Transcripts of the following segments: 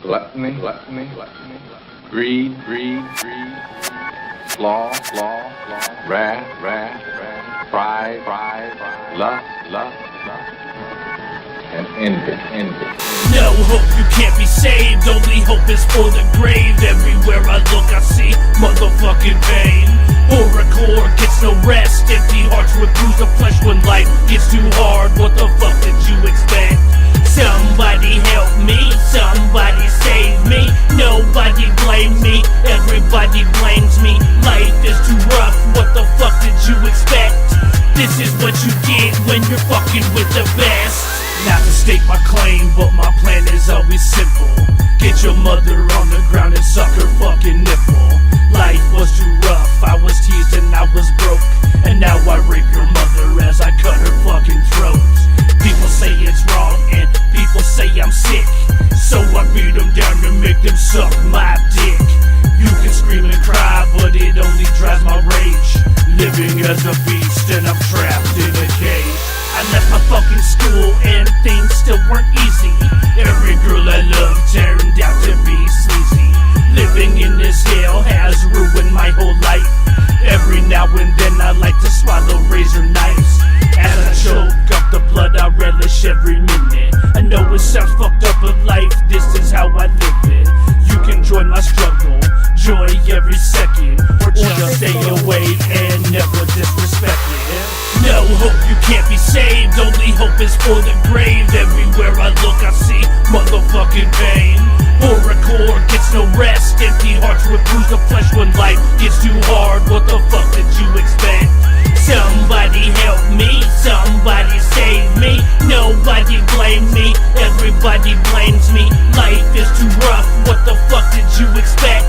gluttony, greed, flaw, wrath, pride, lust, and envy. No hope, you can't be saved. Only hope is for the grave. Everywhere I look, I see motherfucking pain. Horrorcore gets no rest. Empty hearts with bruised the flesh when life gets too hard. What the fuck did you expect? Somebody help me, somebody save me. Nobody blame me, everybody blames me. Life is too rough, what the fuck did you expect? This is what you get when you're fucking with the best. Not to state my claim, but my plan is always simple. Get your mother on the ground and suck her fucking nipple. Life was too rough, I was teased and I was broke. And now I rape your mother as I cut her fucking throat. People say it's wrong and people say I'm sick, so I beat them down to make them suck my dick. You can scream and cry, but it only drives my rage. Living as a beast and I'm trapped in a cage. I left my fucking school and things still weren't easy. Every girl I loved turned out to be sleazy. Living in this hell has ruined my whole life. Every now and then I like to swallow razor knives. As I choke up the blood, I relish every minute. I know it sounds fucked up, but life, this is how I live it. You can join my struggle, joy every second, or just stay away and never disrespect it. No hope, you can't be saved. Only hope is for the grave. Everywhere I look, I see motherfucking pain. Horrorcore gets no rest. Empty hearts with bruised the flesh when life gets too hard. What the fuck did you expect? Somebody help me, somebody save me. Nobody blame me, everybody blames me. Life is too rough, what the fuck did you expect?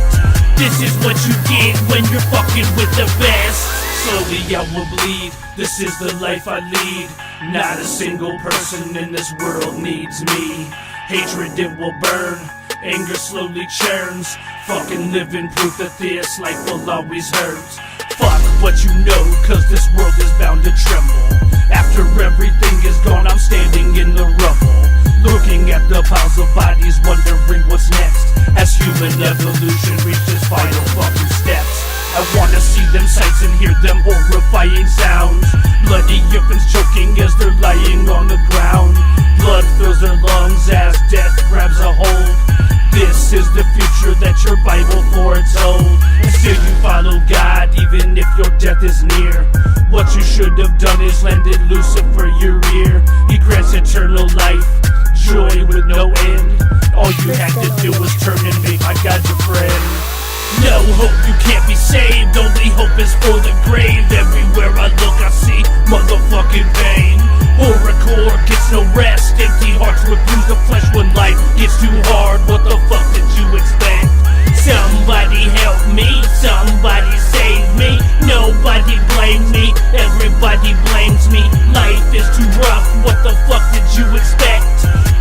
This is what you get when you're fucking with the best. Slowly I will bleed, this is the life I lead. Not a single person in this world needs me. Hatred it will burn, anger slowly churns. Fucking living proof that this life will always hurt. Fuck what you know, cause this world is bound to tremble. After everything is gone, I'm standing in the rubble, looking at the piles of bodies, wondering what's next. As human evolution reaches final fucking steps, I wanna see them sights and hear them horrifying sounds. Bloody infants choking as they're lying on the ground. Blood fills their lungs as death grabs a hold. This is the future that your Bible foretold. And still you follow God even if your death is near. What you should have done is landed Lucifer your ear. He grants eternal life, joy with no end. All you had to do was turn and make my God your friend. No hope, you can't be saved. Only hope is for the grave. Everywhere I look I see motherfucking pain. Horrorcore gets no rest. Empty hearts will bruise the flesh when life gets too hard. What the fuck did you expect? Somebody help me, somebody save me. Nobody blame me, everybody blames me. Life is too rough, what the fuck did you expect?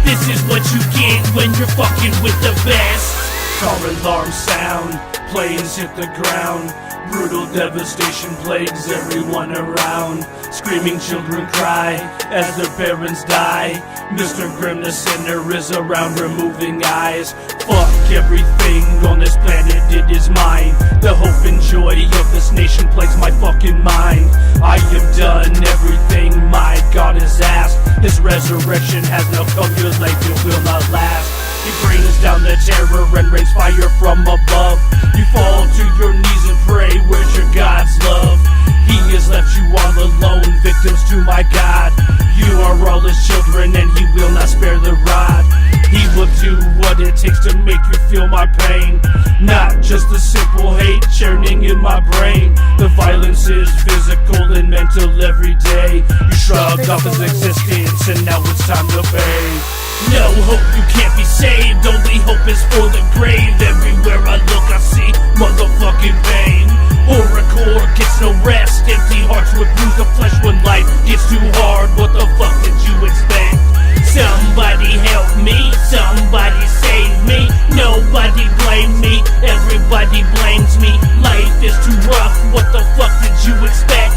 This is what you get when you're fucking with the best. Car alarm sound, planes hit the ground. Brutal devastation plagues everyone around. Screaming children cry as their parents die. Mr. Grimm the sinner is around removing eyes. Fuck everything on this planet, it is mine. The hope and joy of this nation plagues my fucking mind. I have done everything my God has asked. His resurrection has now come, your life it will not last. He brings down the terror and rains fire from above. You fall to your knees and pray, where's your God's love? He has left you all alone, victims to my God. You are all his children and he will not spare the rod. He will do what it takes to make you feel my pain. Not just the simple hate churning in my brain. The violence is physical and mental every day. You shrugged off his existence and now it's time to pay. No hope, you can't be saved. Only hope is for the grave. Everywhere I look I see motherfucking pain. Horrorcore gets no rest. Empty hearts will bruise the flesh when life gets too hard. What the fuck did you expect? Somebody help me, somebody save me. Nobody blame me, everybody blames me. Life is too rough, what the fuck did you expect?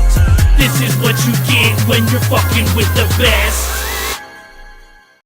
This is what you get when you're fucking with the best.